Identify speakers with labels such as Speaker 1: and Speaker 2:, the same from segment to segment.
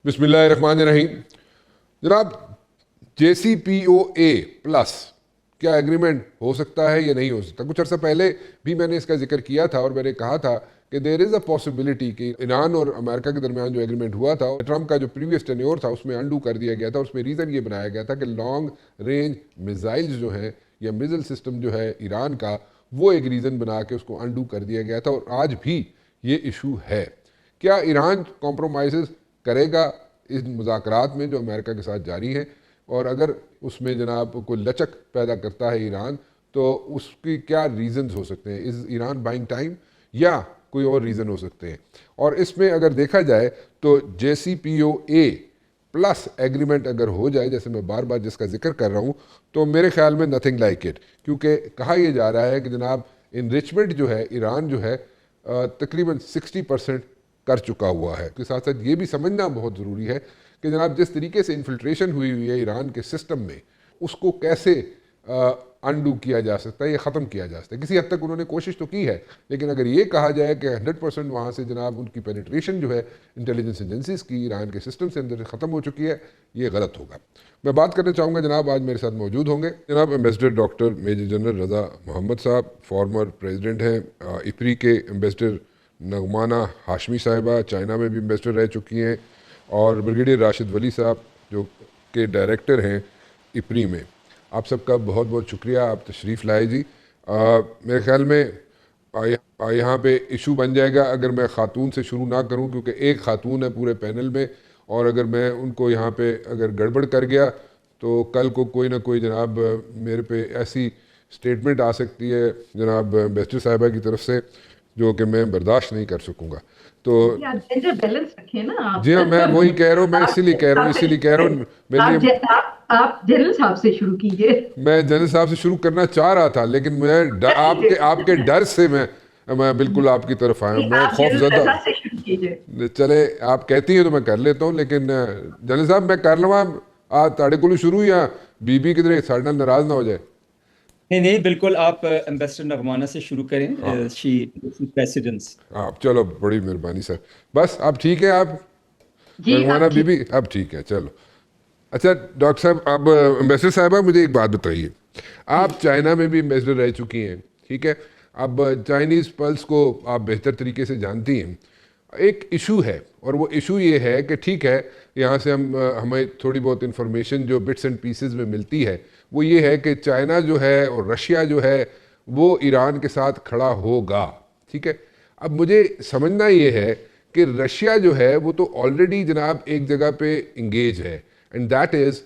Speaker 1: बिस्मिल्लाहिर्रहमानिर्रहीम। जनाब, JCPOA plus क्या एग्रीमेंट हो सकता है या नहीं हो सकता? कुछ अर्सा पहले भी मैंने इसका जिक्र किया था और मैंने कहा था कि देयर इज़ अ पॉसिबिलिटी कि ईरान और अमेरिका के दरमियान जो एग्रीमेंट हुआ था, ट्रंप का जो प्रीवियस टेन्योर था उसमें अंडू कर दिया गया था। उसमें रीज़न ये बनाया गया था कि लॉन्ग रेंज मिसाइल्स जो हैं या मिसाइल सिस्टम जो है ईरान का, वो एक रीज़न बना के उसको अंडू कर दिया गया था और आज भी ये इशू है। क्या ईरान कॉम्प्रोमाइज़ करेगा इस मुज़ाकरात में जो अमेरिका के साथ जारी हैं? और अगर उसमें जनाब कोई लचक पैदा करता है ईरान, तो उसकी क्या रीज़न्स हो सकते हैं? इज़ ईरान बाइंग टाइम या कोई और रीज़न हो सकते हैं? और इसमें अगर देखा जाए तो JCPOA प्लस एग्रीमेंट अगर हो जाए, जैसे मैं बार बार जिसका जिक्र कर रहा हूँ, तो मेरे ख्याल में नथिंग लाइक इट। क्योंकि कहा यह जा रहा है कि जनाब इनरिचमेंट जो है ईरान जो है तकरीबन 60% कर चुका हुआ है। इसके साथ साथ ये भी समझना बहुत ज़रूरी है कि जनाब जिस तरीके से इन्फिल्ट्रेशन हुई हुई है ईरान के सिस्टम में, उसको कैसे अनडू किया जा सकता है या ख़त्म किया जा सकता है। किसी हद तक उन्होंने कोशिश तो की है, लेकिन अगर ये कहा जाए कि 100% वहाँ से जनाब उनकी पेनिट्रेशन जो है इंटेलिजेंस एजेंसीज की ईरान के सिस्टम से अंदर ख़त्म हो चुकी है, ये गलत होगा। मैं बात करना चाहूँगा जनाब, आज मेरे साथ मौजूद होंगे जनाब एम्बेसडर डॉक्टर मेजर जनरल रज़ा मोहम्मद साहब, फॉर्मर प्रेसिडेंट हैं इपरी के। एम्बेसडर नगमाना हाशमी साहिबा चाइना में भी एम्बेसडर रह चुकी हैं। और ब्रिगेडियर राशिद वली साहब जो के डायरेक्टर हैं इपरी में। आप सबका बहुत बहुत शुक्रिया, आप तशरीफ़ लाए जी। मेरे ख्याल में यहाँ पे इशू बन जाएगा अगर मैं ख़ातून से शुरू ना करूँ, क्योंकि एक ख़ातून है पूरे पैनल में, और अगर मैं उनको यहाँ पे अगर गड़बड़ कर गया तो कल को कोई ना कोई जनाब मेरे पे ऐसी स्टेटमेंट आ सकती है जनाब एम्बेसडर साहिबा की तरफ से जो कि मैं बर्दाश्त नहीं कर सकूँगा। तो
Speaker 2: जेंडर बैलेंस रखें ना आप।
Speaker 1: जी हाँ, मैं वही कह रहा हूँ, मैं इसीलिए कह रहा हूँ मेरे लिए
Speaker 2: आप जनरल साहब से शुरू कीजिए।
Speaker 1: मैं जनरल साहब से शुरू करना चाह रहा था, लेकिन मैं आपके डर से मैं बिल्कुल आपकी तरफ आया, मैं
Speaker 2: आप जनरल
Speaker 1: खौफजदा।
Speaker 2: रजा से शुरू कीजिए।
Speaker 1: चले, आप कहती हैं तो मैं कर लेता हूँ, लेकिन जनरल साहब मैं कर लवा ताड़े को शुरू, या बीबी किधरे साढ़े नाल नाराज ना हो जाए।
Speaker 3: नहीं नहीं, बिल्कुल आप एम्बेसडर नगमाना से शुरू
Speaker 1: हाँ
Speaker 3: करें। Xi presidents.
Speaker 1: आप चलो, बड़ी मेहरबानी सर। बस अब ठीक है, आप
Speaker 2: जी
Speaker 1: नगमाना
Speaker 2: आप ठीक।
Speaker 1: बीबी अब ठीक है, चलो। अच्छा डॉक्टर साहब, अब एम्बेसडर साहबा मुझे एक बात बताइए। आप चाइना में भी एम्बेसडर रह चुकी हैं, ठीक है? अब चाइनीज़ पल्स को आप बेहतर तरीके से जानती हैं। एक इशू है, और वो इशू ये है कि ठीक है, यहाँ से हमें थोड़ी बहुत इन्फॉर्मेशन जो बिट्स एंड पीसेस में मिलती है, वो ये है कि चाइना जो है और रशिया जो है वो ईरान के साथ खड़ा होगा, ठीक है? अब मुझे समझना ये है कि रशिया जो है वो तो ऑलरेडी जनाब एक जगह पे इंगेज है, एंड दैट इज़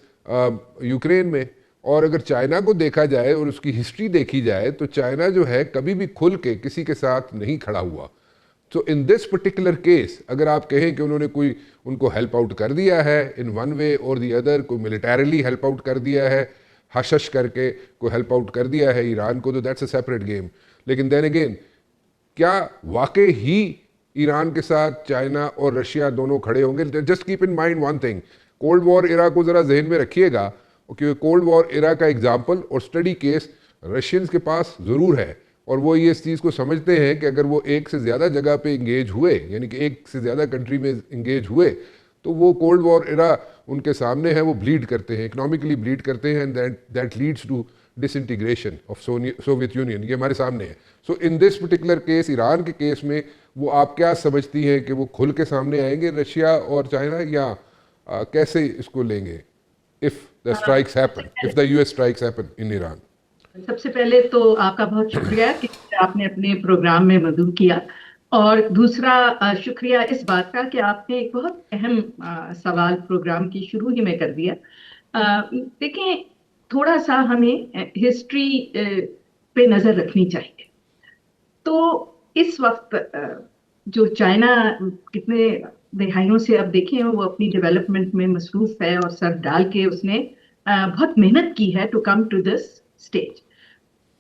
Speaker 1: यूक्रेन में। और अगर चाइना को देखा जाए और उसकी हिस्ट्री देखी जाए, तो चाइना जो है कभी भी खुल के किसी के साथ नहीं खड़ा हुआ। तो इन दिस पर्टिकुलर केस अगर आप कहें कि उन्होंने कोई उनको हेल्प आउट कर दिया है इन वन वे और दी अदर, कोई मिलिटरीली हेल्प आउट कर दिया है, हश हश करके कोई हेल्प आउट कर दिया है ईरान को, तो दैट्स अ सेपरेट गेम। लेकिन देन अगेन, क्या वाकई ही ईरान के साथ चाइना और रशिया दोनों खड़े होंगे? Just keep in mind one thing, cold war era को ज़रा जहन में रखिएगा, क्योंकि कोल्ड वॉर इरा का एग्जाम्पल और स्टडी केस रशियंस के पास ज़रूर है, और वो ये इस चीज़ को समझते हैं कि अगर वो एक से ज़्यादा जगह पे इंगेज हुए, यानी कि एक से ज़्यादा कंट्री में इंगेज हुए, तो वो कोल्ड वॉर इरा उनके सामने है, वो ब्लीड करते हैं, इकोनॉमिकली ब्लीड करते हैं, and that leads to disintegration of Soviet Union. ये हमारे सामने है। So in this particular case, Iran के केस में, वो आप क्या समझती हैं कि वो खुल के सामने आएंगे रशिया और चाइना, या कैसे इसको लेंगे if the strikes happen, if the US strikes happen in Iran?
Speaker 2: सबसे पहले तो आपका बहुत शुक्रिया कि आपने अपने प्रोग्राम में मदऊ किया, और दूसरा शुक्रिया इस बात का कि आपने एक बहुत अहम सवाल प्रोग्राम की शुरू ही में कर दिया। देखें, थोड़ा सा हमें हिस्ट्री पे नज़र रखनी चाहिए। तो इस वक्त जो चाइना कितने दहाइयों से, अब देखें, वो अपनी डेवलपमेंट में मसरूफ है और सर डाल के उसने बहुत मेहनत की है to come to this stage.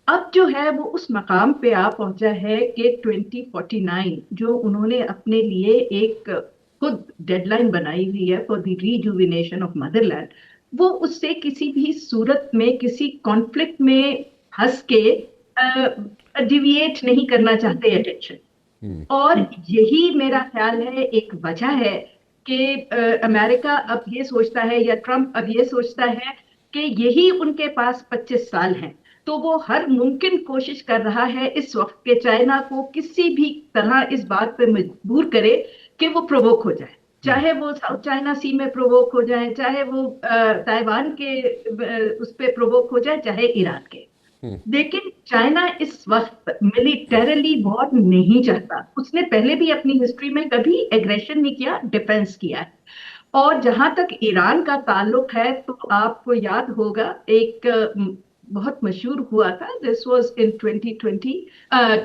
Speaker 2: अब जो है वो उस मकाम पे आ पहुंचा है कि 2049 जो उन्होंने अपने लिए एक खुद डेडलाइन बनाई हुई है फॉर द रीजुविनेशन ऑफ मदरलैंड, वो उससे किसी भी सूरत में किसी कॉन्फ्लिक्ट में फंस के डिविएट नहीं करना चाहते अटेंशन। और यही मेरा ख्याल है एक वजह है कि अमेरिका अब ये सोचता है या ट्रम्प अब ये सोचता है कि यही उनके पास 25 साल हैं, तो वो हर मुमकिन कोशिश कर रहा है इस वक्त के चाइना को किसी भी तरह इस बात पे मजबूर करे कि वो प्रोवोक हो जाए, चाहे वो साउथ चाइना सी में प्रोवोक हो जाए, चाहे वो ताइवान के उस पे प्रोवोक हो जाए, चाहे ईरान के। लेकिन चाइना इस वक्त मिलिटरली वॉर नहीं चाहता। उसने पहले भी अपनी हिस्ट्री में कभी एग्रेशन नहीं किया, डिफेंस किया है। और जहां तक ईरान का ताल्लुक है, तो आपको याद होगा एक बहुत मशहूर हुआ था, दिस वाज इन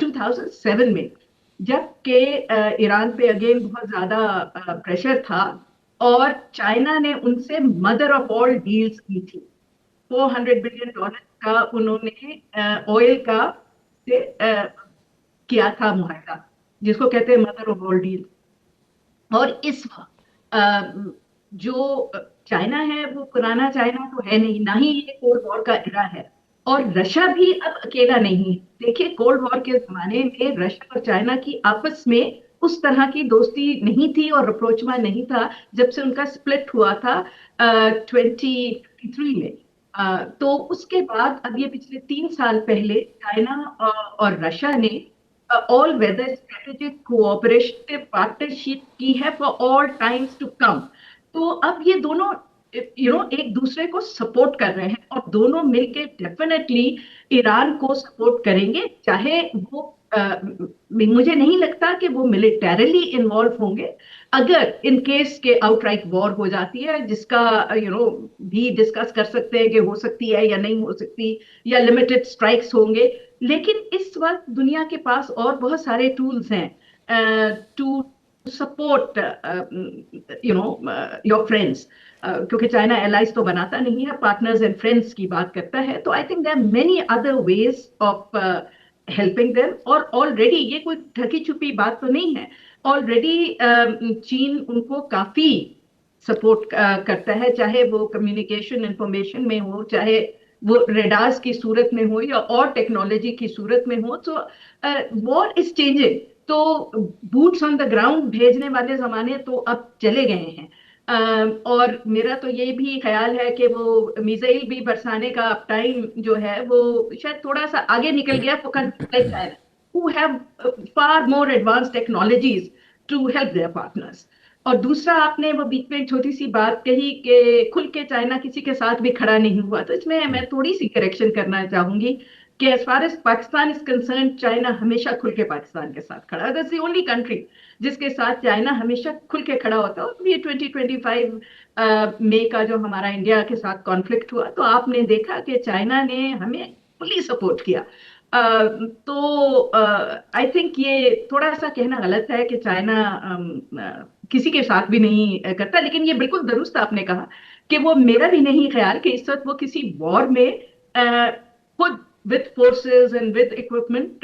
Speaker 2: 2007 में, जबकि ईरान पे अगेन बहुत ज्यादा प्रेशर था और चाइना ने उनसे मदर ऑफ ऑल डील्स की थी। $400 बिलियन का उन्होंने ऑयल का से किया था मुआहदा, जिसको कहते हैं मदर ऑफ ऑल डील। और इस वक्त जो चाइना है वो पुराना चाइना तो है नहीं, ना ही ये कोल्ड वॉर का एरा है, और रशिया भी अब अकेला नहीं है। देखिए, कोल्ड वॉर के जमाने में रशिया और चाइना की आपस में उस तरह की दोस्ती नहीं थी और रिप्रोचमा नहीं था जब से उनका स्प्लिट हुआ था 2053 में। तो उसके बाद अब ये पिछले 3 साल पहले चाइना और रशिया ने all weather strategic cooperative partnership की है for all times to come. तो अब ये दोनों एक दूसरे को सपोर्ट कर रहे हैं और दोनों मिलके डेफिनेटली ईरान को सपोर्ट करेंगे, चाहे वो मुझे नहीं लगता कि वो मिलिटरली इन्वॉल्व होंगे। अगर इन केस के आउटराइट वॉर हो जाती है, जिसका भी डिस्कस कर सकते हैं कि हो सकती है या नहीं हो सकती, या लिमिटेड स्ट्राइक्स होंगे, लेकिन इस वक्त दुनिया के पास और बहुत सारे टूल्स हैं टू सपोर्ट योर फ्रेंड्स, क्योंकि चाइना एलाइज तो बनाता नहीं है, पार्टनर्स एंड फ्रेंड्स की बात करता है। तो I think there are many other ways of helping them. और ऑलरेडी ये कोई ढकी छुपी बात तो नहीं है, ऑलरेडी चीन उनको काफी सपोर्ट करता है, चाहे वो कम्युनिकेशन इंफॉर्मेशन में हो, चाहे वो रेडार्स की सूरत में हो या और टेक्नोलॉजी की सूरत में हो। तो वॉर इज चेंजिंग, तो बूट्स ऑन द ग्राउंड भेजने वाले जमाने तो अब चले गए हैं। और मेरा तो ये भी ख्याल है कि वो मिसाइल भी बरसाने का अब टाइम जो है वो शायद थोड़ा सा आगे निकल गया for countries like China who have far more advance technologies to help their partners. और दूसरा, आपने वो बीच में एक छोटी सी बात कही कि खुल के चाइना किसी के साथ भी खड़ा नहीं हुआ, तो इसमें मैं थोड़ी सी करेक्शन करना चाहूंगी कि as far as Pakistan is concern, China हमेशा खुल के पाकिस्तान के साथ खड़ा है। दैट्स द ओनली कंट्री जिसके साथ चाइना हमेशा खुल के खड़ा होता है। ये 2025 मई का जो हमारा इंडिया के साथ कॉन्फ्लिक्ट हुआ, तो आपने देखा कि चाइना ने हमें फुली सपोर्ट किया। तो आई थिंक ये थोड़ा सा कहना गलत है कि चाइना किसी के साथ भी नहीं करता, लेकिन ये बिल्कुल दुरुस्त आपने कहा कि वो, मेरा भी नहीं ख्याल कि इस वक्त वो किसी वॉर में खुद with forces and with equipment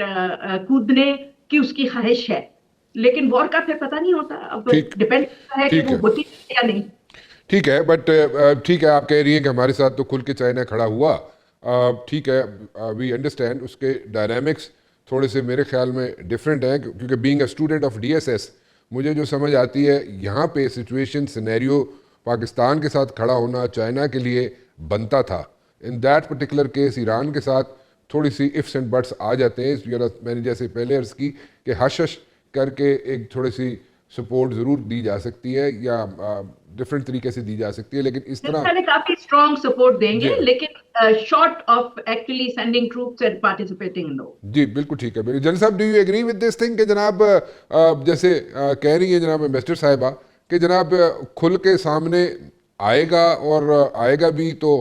Speaker 2: कूदने की उसकी ख्वाहिश है। लेकिन वॉर का फिर पता नहीं होता, अब डिपेंड करता है कि वो होती है या नहीं।
Speaker 1: ठीक है, बट ठीक है, आप कह रही हैं कि हमारे साथ तो खुल के चाइना खड़ा हुआ, ठीक है, वी अंडरस्टैंड। उसके डायनामिक्स थोड़े से मेरे ख्याल में डिफरेंट हैं, क्योंकि being a student of DSS मुझे जो समझ आती है, यहाँ पे सिचुएशन सिनेरियो पाकिस्तान के साथ खड़ा होना चाइना के लिए बनता था। In that particular case Iran के साथ थोड़ी सी इफ्स एंड बट्स आ जाते हैं। मैंने जैसे पहले अर्ज की कि हश हश करके एक थोड़ी सी सपोर्ट जरूर दी जा सकती है या डिफरेंट तरीके से दी जा सकती है, लेकिन इस तरह
Speaker 2: काफी स्ट्रॉन्ग सपोर्ट देंगे, लेकिन short of actually sending troops and participating no. जी
Speaker 1: बिल्कुल ठीक है। जनरल साहब, do you agree with this thing कि जनाब जैसे कह रही है जनाब एम्बेसडर साहिबा कि जनाब खुल के सामने आएगा और आएगा भी तो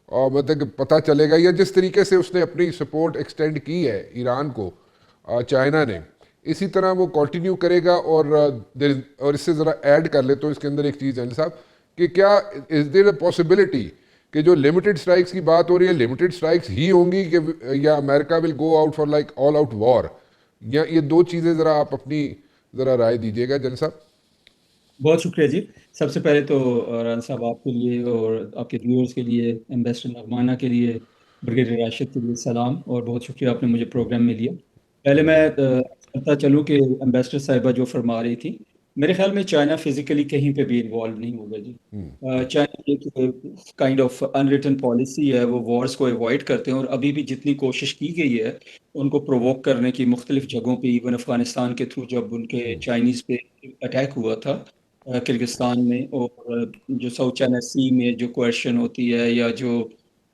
Speaker 1: मतलब पता चलेगा, या जिस तरीके से उसने अपनी सपोर्ट एक्सटेंड की है ईरान को चाइना ने, इसी तरह वो कंटिन्यू करेगा। और इससे ज़रा ऐड कर ले तो इसके अंदर एक चीज़ है साहब कि क्या इज देयर अ पॉसिबिलिटी कि जो लिमिटेड स्ट्राइक्स की बात हो रही है, लिमिटेड स्ट्राइक्स ही होंगी कि या America will go out for like all out war, या ये दो चीज़ें ज़रा आप अपनी ज़रा राय दीजिएगा जनरल साहब।
Speaker 3: बहुत शुक्रिया जी। सबसे पहले तो राना साहब आपके लिए और आपके व्यूअर्स के लिए, एम्बेसडर नगमाना के लिए, ब्रिगेडियर राशिद के लिए सलाम, और बहुत शुक्रिया आपने मुझे प्रोग्राम में लिया। पहले मैं पता चलूँ कि एम्बेसडर साहिबा जो फरमा रही थी मेरे ख्याल में चाइना फिजिकली कहीं पे भी इन्वॉल्व नहीं होगा जी। चाइना की एक काइंड ऑफ अनरिटन पॉलिसी है, वो वॉर्स को अवॉइड करते हैं, और अभी भी जितनी कोशिश की गई है उनको प्रोवोक करने की मुख्तलिफ जगहों पे, इवन अफगानिस्तान के थ्रू जब उनके चाइनीज़ पे अटैक हुआ था किर्गिस्तान में, और जो साउथ चाइना सी में जो क्वेश्चन होती है या जो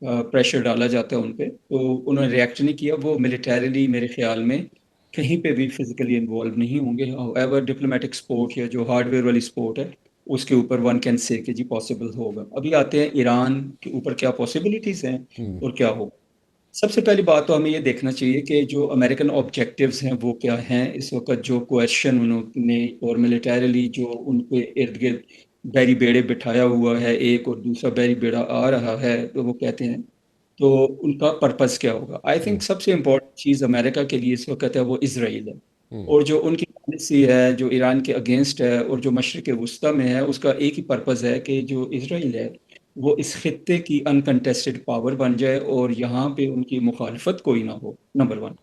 Speaker 3: प्रेशर डाला जाता है उन पे, तो उन्होंने रिएक्ट नहीं किया। वो मिलिटरीली मेरे ख्याल में कहीं पे भी फिजिकली इन्वॉल्व नहीं होंगे। एवर डिप्लोमेटिक सपोर्ट या जो हार्डवेयर वाली सपोर्ट है उसके ऊपर वन कैन से कि जी पॉसिबल होगा। अभी आते हैं ईरान के ऊपर क्या पॉसिबिलिटीज हैं और क्या होगा। सबसे पहली बात तो हमें ये देखना चाहिए कि जो अमेरिकन ऑब्जेक्टिव्स हैं वो क्या हैं इस वक्त। जो क्वेश्चन उन्होंने और मिलिटरीली जो उनके इर्द गिर्द बैरी बेड़े बिठाया हुआ है एक, और दूसरा बैरी बेड़ा आ रहा है, तो वो कहते हैं तो उनका पर्पस क्या होगा। आई थिंक सबसे इम्पोर्टेंट चीज़ अमेरिका के लिए इस वक्त है वो इसराइल है, और जो उनकी पॉलिसी है जो ईरान के अगेंस्ट है और जो मशरिक वस्ता में है, उसका एक ही पर्पस है कि जो इसराइल है वो इस खित्ते की अनकंटेस्टेड पावर बन जाए और यहाँ पे उनकी मुखालफत कोई ना हो, number one.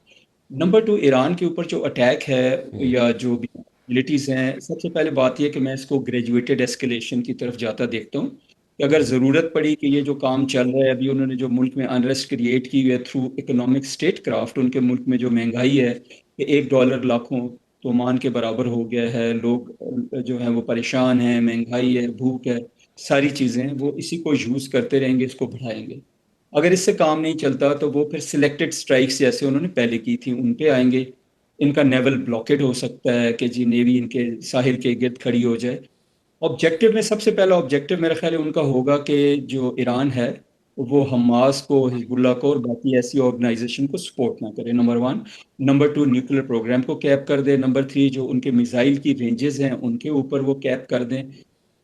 Speaker 3: Number to, Iran के ऊपर जो अटैक है या जो भी मिलिटीज़ हैं, सबसे पहले बात यह कि मैं इसको ग्रेजुएटेड एस्केलेशन की तरफ जाता देखता हूँ कि अगर ज़रूरत पड़ी कि ये जो काम चल रहा है अभी, उन्होंने जो मुल्क में अनरेस्ट क्रिएट की हुई है थ्रू इकोनॉमिक स्टेट क्राफ्ट, उनके मुल्क में जो महंगाई है कि $1 लाखों तो मान के बराबर हो गया है, लोग जो है वो परेशान हैं, महंगाई है, भूख है, सारी चीज़ें हैं, वो इसी को यूज़ करते रहेंगे, इसको बढ़ाएंगे। अगर इससे काम नहीं चलता तो वो फिर सिलेक्टेड स्ट्राइक्स जैसे उन्होंने पहले की थी उन पे आएंगे। इनका नेवल ब्लॉकेड हो सकता है कि जी नेवी इनके साहिल के गिर्द खड़ी हो जाए। ऑब्जेक्टिव में सबसे पहला ऑब्जेक्टिव मेरा ख्याल है उनका होगा कि जो ईरान है वो हमास को, हिजबुल्लाह को और बाकी ऐसी ऑर्गेनाइजेशन को सपोर्ट ना करे, number one. Number two, nuclear programme को कैप कर दे। नंबर थ्री, जो उनके मिसाइल की रेंजेस हैं उनके ऊपर वो कैप कर दें।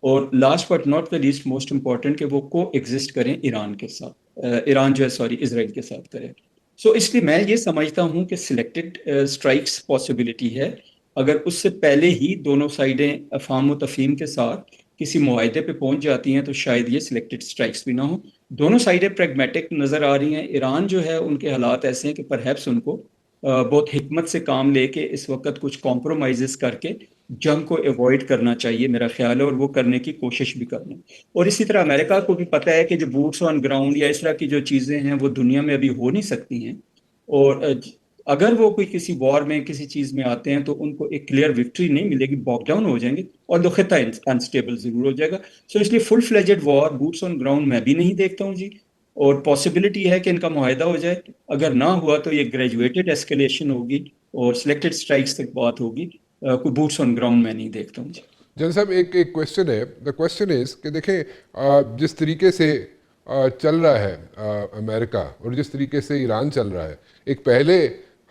Speaker 3: और last but not the least most important कि वो को एग्जिस्ट करें ईरान के साथ, ईरान जो है सॉरी इसराइल के साथ करें। सो इसलिए मैं ये समझता हूँ कि सिलेक्टेड स्ट्राइक्स पॉसिबिलिटी है। अगर उससे पहले ही दोनों साइडें अफाम व तफहीम के साथ किसी मुआहदे पे पहुंच जाती हैं तो शायद ये सिलेक्टेड स्ट्राइक्स भी ना हो। दोनों साइडें प्रैग्मेटिक नज़र आ रही हैं। ईरान जो है उनके हालात ऐसे हैं कि परहैप्स उनको बहुत हिकमत से काम लेके इस वक्त कुछ कॉम्प्रोमाइज़ करके जंग को अवॉइड करना चाहिए मेरा ख्याल है, और वो करने की कोशिश भी करना। और इसी तरह अमेरिका को भी पता है कि जो बूट्स ऑन ग्राउंड या इस तरह की जो चीज़ें हैं वो दुनिया में अभी हो नहीं सकती हैं, और अगर वो कोई किसी वॉर में किसी चीज़ में आते हैं तो उनको एक क्लियर विक्ट्री नहीं मिलेगी, बॉक डाउन हो जाएंगे और दो खिता अनस्टेबल ज़रूर हो जाएगा। सो इसलिए full fledged war boots on ground मैं भी नहीं देखता हूँ जी। और पॉसिबिलिटी है कि इनका मुआहदा हो जाए। अगर ना हुआ तो ये ग्रेजुएटेड एस्केलेशन होगी और सिलेक्टेड स्ट्राइक्स तक बात होगी। कोई बूट्स ऑन ग्राउंड मैं नहीं देखता हूँ जी।
Speaker 1: जनरल साहब, एक एक क्वेश्चन है। द क्वेश्चन इज कि देखें, जिस तरीके से चल रहा है अमेरिका और जिस तरीके से ईरान चल रहा है, एक पहले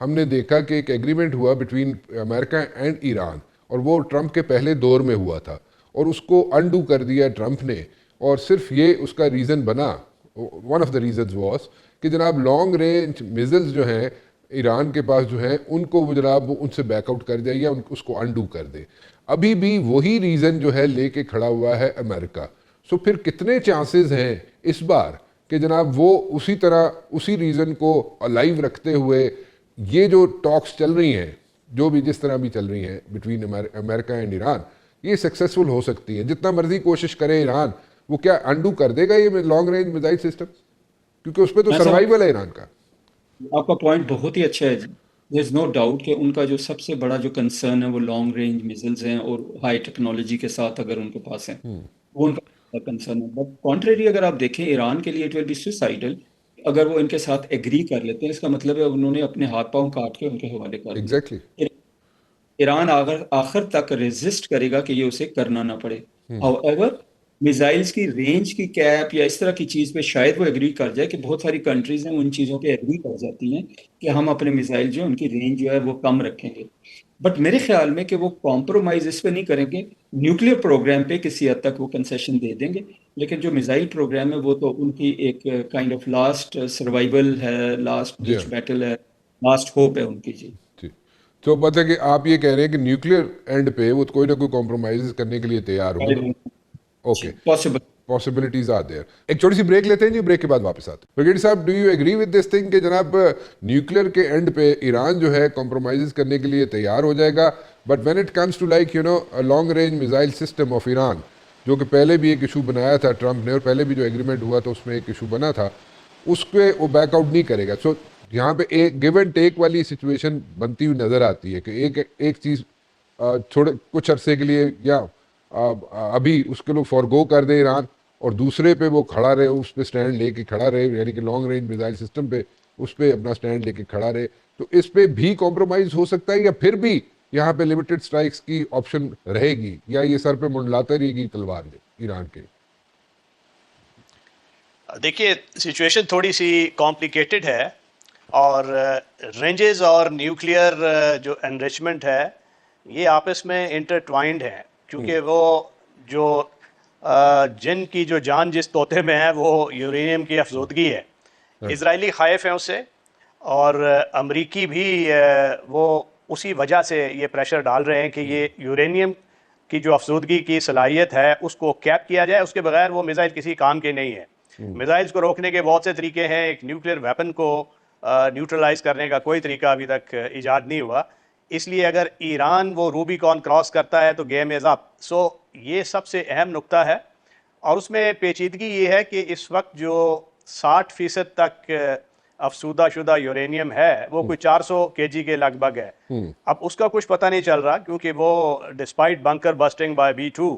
Speaker 1: हमने देखा कि एक एग्रीमेंट हुआ बिटवीन अमेरिका एंड ईरान, और वो ट्रंप के पहले दौर में हुआ था, और उसको अनडू कर दिया ट्रंप ने। और सिर्फ ये उसका रीज़न बना, one of the reasons was कि जनाब लॉन्ग रेंज मिसाइल्स जो हैं ईरान के पास जो है उनको वो जनाब उनसे बैकआउट कर दे या उसको अनडू कर दे। अभी भी वही रीज़न जो है लेके खड़ा हुआ है अमेरिका। सो फिर कितने चांसेस हैं इस बार कि जनाब वो उसी तरह उसी रीज़न को अलाइव रखते हुए ये जो टॉक्स चल रही हैं, जो भी जिस तरह भी चल रही हैं बिटवीन अमेरिका एंड ईरान, ये सक्सेसफुल हो सकती है? जितना मर्जी कोशिश करे ईरान, वो क्या अनडू कर देगा ये लॉन्ग रेंज मिसाइल सिस्टम? क्योंकि उस पर तो सर्वाइवल है ईरान का।
Speaker 3: आपका पॉइंट बहुत ही अच्छा है जी। देयर इज नो डाउट कि उनका जो सबसे बड़ा जो कंसर्न है वो लॉन्ग रेंज मिसाइल्स हैं और हाई टेक्नोलॉजी के साथ अगर उनके पास हैं, वो उनका कंसर्न है। बट कॉन्ट्रेरी अगर आप देखें ईरान के लिए इट विल बी सुसाइडल अगर वो इनके साथ एग्री कर लेते हैं। इसका मतलब है उन्होंने अपने हाथ पांव काट के उनके हवाले कर दिए।
Speaker 1: एग्जैक्टली।
Speaker 3: ईरान आखिर आखिर तक रेजिस्ट करेगा कि ये उसे करना ना पड़े। हाउएवर मिसाइल्स की रेंज की कैप या इस तरह की चीज़ पे शायद वो एग्री कर जाए कि बहुत सारी कंट्रीज हैं उन चीज़ों पे एग्री कर जाती हैं कि हम अपने मिसाइल जो उनकी रेंज जो है वो कम रखेंगे। बट मेरे ख्याल में कि वो कॉम्प्रोमाइज इस पे नहीं करेंगे। न्यूक्लियर प्रोग्राम पे किसी हद तक वो कंसेशन दे देंगे, लेकिन जो मिसाइल प्रोग्राम है वो तो उनकी एक काइंड ऑफ लास्ट सर्वाइवल है, लास्ट डिच बैटल है, लास्ट होप है उनकी जी।
Speaker 1: तो मतलब कि आप ये कह रहे हैं कि न्यूक्लियर एंड पे वो कोई ना कोई कॉम्प्रोमाइज करने के लिए तैयार होंगे। Okay,
Speaker 3: possible
Speaker 1: possibilities are there. एक छोटी सी ब्रेक लेते हैं जी, ब्रेक के बाद वापस आते हैं। ब्रिगेडियर साहब, do you agree with this thing कि जनाब न्यूक्लियर के एंड पे ईरान जो है कॉम्प्रोमाइज करने के लिए तैयार हो जाएगा? But when it comes to like long range missile system of Iran, जो कि पहले भी एक इशू बनाया था ट्रंप ने, और पहले भी जो एग्रीमेंट हुआ था उसमें एक इशू बना था, उसके वो बैकआउट नहीं करेगा। सो यहाँ पे एक गिव एंड टेक वाली सिचुएशन बनती हुई नज़र आती है कि एक चीज़ थोड़े कुछ अरसे के लिए या अभी उसके लोग फॉरगो कर दे ईरान, और दूसरे पे वो खड़ा रहे, उस पे स्टैंड लेके खड़ा रहे, यानी कि लॉन्ग रेंज मिसाइल सिस्टम पे उस पे अपना स्टैंड लेके खड़ा रहे। तो इस पे भी कॉम्प्रोमाइज हो सकता है, या फिर भी यहाँ पे लिमिटेड स्ट्राइक्स की ऑप्शन रहेगी, या ये सर पे मुंडलाते रहेगी तलवार ईरान के?
Speaker 4: देखिए, सिचुएशन थोड़ी सी कॉम्प्लिकेटेड है, और रेंजेस और न्यूक्लियर जो एनरिचमेंट है ये आपस में इंटरट्वाइंड है, क्योंकि वो जो जिन की जो जान जिस तोते में है वो यूरेनियम की अफजोदगी है। इजरायली खाइफ हैं उससे, और अमरीकी भी वो उसी वजह से ये प्रेशर डाल रहे हैं कि ये यूरेनियम की जो अफजोदगी की सलाहियत है उसको कैप किया जाए, उसके बगैर वो मिसाइल किसी काम के नहीं है। मिसाइल्स को रोकने के बहुत से तरीके हैं, एक न्यूक्लियर वेपन को न्यूट्रलाइज करने का कोई तरीका अभी तक ईजाद नहीं हुआ, इसलिए अगर ईरान वो रूबिकॉन क्रॉस करता है तो गेम इज अप। सो ये सबसे अहम नुक्ता है, और उसमें पेचीदगी ये है कि इस वक्त जो 60% तक अफसूदा शुदा यूरेनियम है वो कोई 400 केजी के लगभग है। अब उसका कुछ पता नहीं चल रहा, क्योंकि वो despite bunker bursting bye B2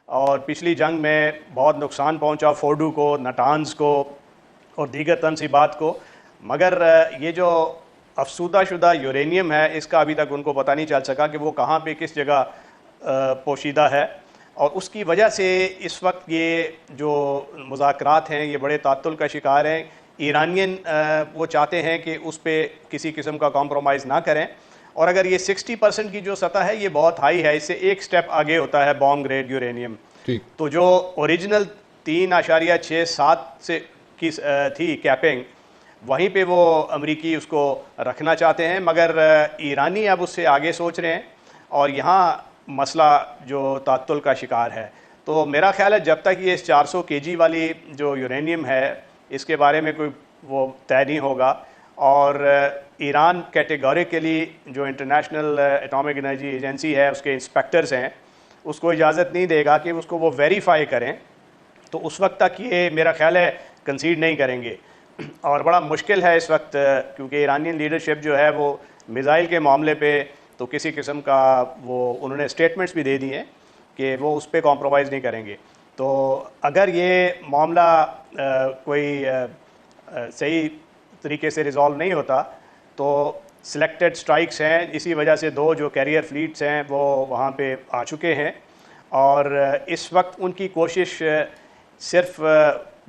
Speaker 4: और पिछली जंग में बहुत नुकसान पहुंचा फोर्डू को, नटान्स को और दीगर तनसीबात को, मगर ये जो अफसूदा शुदा यूरेनियम है इसका अभी तक उनको पता नहीं चल सका कि वो कहाँ पे किस जगह पोशीदा है, और उसकी वजह से इस वक्त ये जो मुज़ाकरात हैं ये बड़े तातुल का शिकार हैं। ईरानियन वो चाहते हैं कि उस पर किसी किस्म का कॉम्प्रोमाइज़ ना करें, और अगर ये 60% की जो सतह है ये बहुत हाई है, इससे एक स्टेप आगे होता है बॉम्ब ग्रेड यूरेनियम। तो जो ओरिजिनल 3.67 से की थी कैपिंग, वहीं पे वो अमरीकी उसको रखना चाहते हैं, मगर ईरानी अब उससे आगे सोच रहे हैं, और यहाँ मसला जो तात्तुल का शिकार है। तो मेरा ख्याल है जब तक ये 400 केजी वाली जो यूरेनियम है इसके बारे में कोई वो तय नहीं होगा, और ईरान कैटेगोरिकली जो इंटरनेशनल एटॉमिक एनर्जी एजेंसी है उसके इंस्पेक्टर्स हैं उसको इजाज़त नहीं देगा कि उसको वो वेरीफाई करें, तो उस वक्त तक ये मेरा ख्याल है कंसीड नहीं करेंगे। और बड़ा मुश्किल है इस वक्त, क्योंकि ईरानियन लीडरशिप जो है वो मिज़ाइल के मामले पे तो किसी किस्म का वो उन्होंने स्टेटमेंट्स भी दे दिए हैं कि वो उस पर कॉम्प्रोमाइज़ नहीं करेंगे। तो अगर ये मामला कोई सही तरीके से रिज़ॉल्व नहीं होता तो सिलेक्टेड स्ट्राइक्स हैं, इसी वजह से 2 जो कैरियर फ्लीट्स हैं वो वहाँ पे आ चुके हैं, और इस वक्त उनकी कोशिश सिर्फ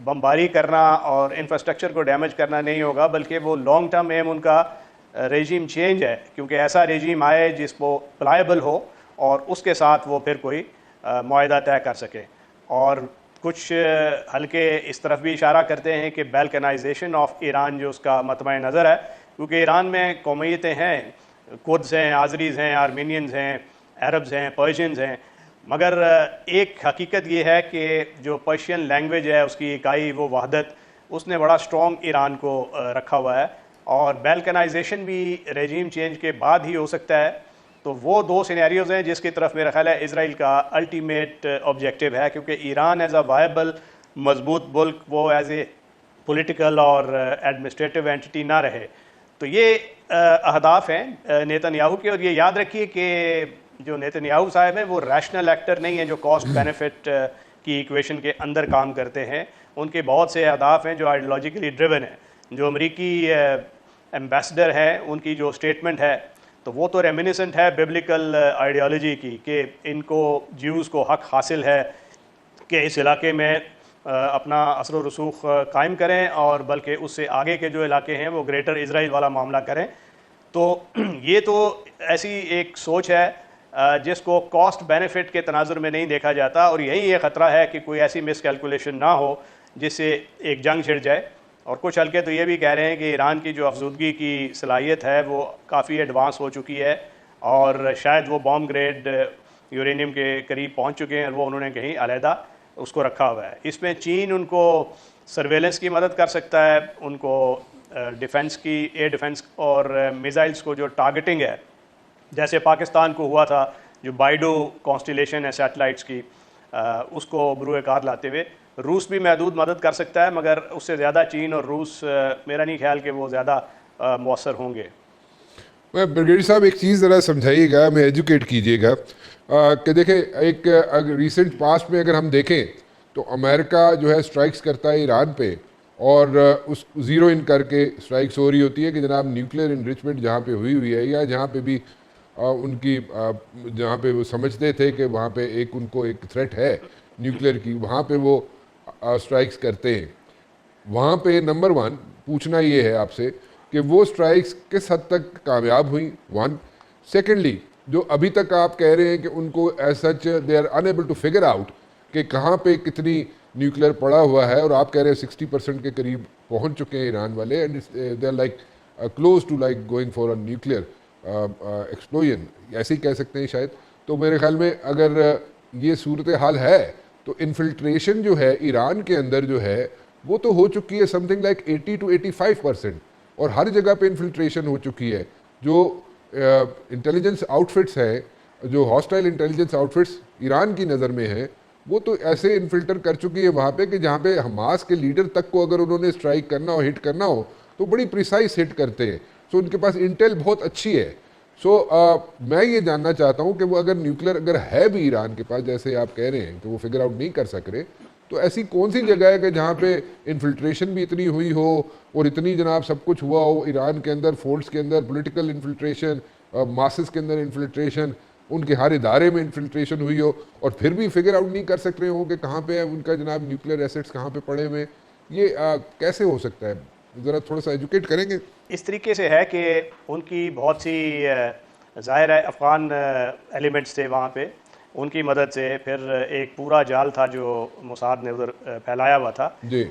Speaker 4: बमबारी करना और इंफ्रास्ट्रक्चर को डैमेज करना नहीं होगा, बल्कि वो लॉन्ग टर्म एम उनका रेजीम चेंज है, क्योंकि ऐसा रेजीम आए जिसको प्लायबल हो और उसके साथ वो फिर कोई मुआहदा तय कर सके। और कुछ हल्के इस तरफ भी इशारा करते हैं कि बैल्कनाइजेशन ऑफ ईरान जो उसका मतमा नज़र है, क्योंकि ईरान में कौमियतें हैं, कुर्द्स हैं, आज़रीज़ हैं, आर्मीनियंस हैं, अरब्स हैं, पर्शियंस हैं, मगर एक हकीकत ये है कि जो पर्शियन लैंग्वेज है उसकी इकाई वो वहदत उसने बड़ा स्ट्रॉन्ग ईरान को रखा हुआ है, और बैल्कनाइजेशन भी रेजीम चेंज के बाद ही हो सकता है। तो वो 2 सिनेरियोज़ हैं जिसकी तरफ मेरा ख्याल है इजराइल का अल्टीमेट ऑब्जेक्टिव है, क्योंकि ईरान एज अ वायबल मजबूत मुल्क वो एज ए पॉलिटिकल और एडमिनिस्ट्रेटिव एंटिटी ना रहे। तो ये अहदाफ हैं नेतन्याहू के, और ये याद रखिए कि जो नेतन्याहू साहब हैं वो रैशनल एक्टर नहीं है जो कॉस्ट बेनिफिट की इक्वेशन के अंदर काम करते हैं। उनके बहुत से अहदाफ हैं जो आइडियोलॉजिकली ड्रिवन है। जो अमरीकी एम्बेसडर हैं उनकी जो स्टेटमेंट है तो वो तो रेमिनिसेंट है बिब्लिकल आइडियोलॉजी की, कि इनको ज्यूज़ को हक हासिल है कि इस इलाके में अपना असर व रसूख कायम करें, और बल्कि उससे आगे के जो इलाके हैं वो ग्रेटर इजराइल वाला मामला करें। तो ये तो ऐसी एक सोच है जिसको कॉस्ट बेनिफिट के तनाजुर में नहीं देखा जाता, और यही ये ख़तरा है कि कोई ऐसी मिस कैलकुलेशन ना हो जिससे एक जंग छिड़ जाए। और कुछ हल्के तो ये भी कह रहे हैं कि ईरान की जो अफजूदगी की सलाहियत है वो काफ़ी एडवांस हो चुकी है, और शायद वो बॉम्ब ग्रेड यूरेनियम के करीब पहुंच चुके हैं, और वो उन्होंने कहीं अलहदा उसको रखा हुआ है। इसमें चीन उनको सर्वेलेंस की मदद कर सकता है, उनको डिफेंस की एयर डिफेंस और मिसाइल्स को जो टारगेटिंग है जैसे पाकिस्तान को हुआ था जो बाइडो कॉन्स्टिलेशन है सैटेलाइट्स की, उसको बरूए कार लाते हुए। रूस भी महदूद मदद कर सकता है, मगर उससे ज़्यादा चीन और रूस मेरा नहीं ख्याल कि वो ज़्यादा मौसर होंगे।
Speaker 1: ब्रिगेडियर साहब एक चीज़ ज़रा समझाइएगा, हमें एजुकेट कीजिएगा कि देखें एक अगर रिसेंट पास्ट में अगर हम देखें तो अमेरिका जो है स्ट्राइक्स करता है ईरान पे और उस ज़ीरो इन करके स्ट्राइक्स हो रही होती है कि जनाब न्यूक्लियर इनरिचमेंट जहाँ पे हुई है या जहाँ पे भी उनकी जहाँ पे वो समझते थे कि वहाँ पे एक उनको एक थ्रेट है न्यूक्लियर की, वहाँ पे वो स्ट्राइक्स करते हैं। वहाँ पे नंबर वन पूछना ये है आपसे कि वो स्ट्राइक्स किस हद तक कामयाब हुई, वन। सेकेंडली, जो अभी तक आप कह रहे हैं कि उनको as such they are unable to figure out कि कहाँ पे कितनी न्यूक्लियर पड़ा हुआ है, और आप कह रहे हैं 60% के करीब पहुँच चुके हैं ईरान वाले, and they are like close to like going for a nuclear explosion, ऐसे ही कह सकते हैं शायद। तो मेरे ख्याल में अगर ये सूरत हाल है तो इन्फिल्ट्रेशन जो है ईरान के अंदर जो है वो तो हो चुकी है समथिंग लाइक 80 to 85%, और हर जगह पे इन्फिल्ट्रेशन हो चुकी है। जो इंटेलिजेंस आउटफिट्स हैं, जो हॉस्टाइल इंटेलिजेंस आउटफिट्स ईरान की नज़र में हैं, वो तो ऐसे इन्फिल्टर कर चुकी है वहाँ पे कि जहाँ पे हमास के लीडर तक को अगर उन्होंने स्ट्राइक करना हो, हिट करना हो, तो बड़ी प्रिसाइज हिट करते हैं। सो उनके पास इंटेल बहुत अच्छी है। सो मैं ये जानना चाहता हूँ कि वो अगर न्यूक्लियर अगर है भी ईरान के पास, जैसे आप कह रहे हैं कि वो फिगर आउट नहीं कर सक रहे, तो ऐसी कौन सी जगह है कि जहाँ पे इन्फिल्ट्रेशन भी इतनी हुई हो और इतनी जनाब सब कुछ हुआ हो ईरान के अंदर, फोर्ट्स के अंदर पॉलिटिकल इन्फिल्ट्रेशन, मासेस के अंदर इन्फिल्ट्रेशन, उनके हर इदारे में इन्फिल्ट्रेशन हुई हो, और फिर भी फिगर आउट नहीं कर सक रहे हो कि कहाँ पे है उनका जनाब न्यूक्लियर एसेट्स कहाँ पे पड़े हुए, ये कैसे हो सकता है? ज़रा थोड़ा सा एजुकेट करेंगे।
Speaker 4: इस तरीके से है कि उनकी बहुत सी ज़ाहिर है अफ़गान एलिमेंट्स थे वहाँ पे, उनकी मदद से फिर एक पूरा जाल था जो मोसाद ने उधर फैलाया हुआ था
Speaker 1: जी।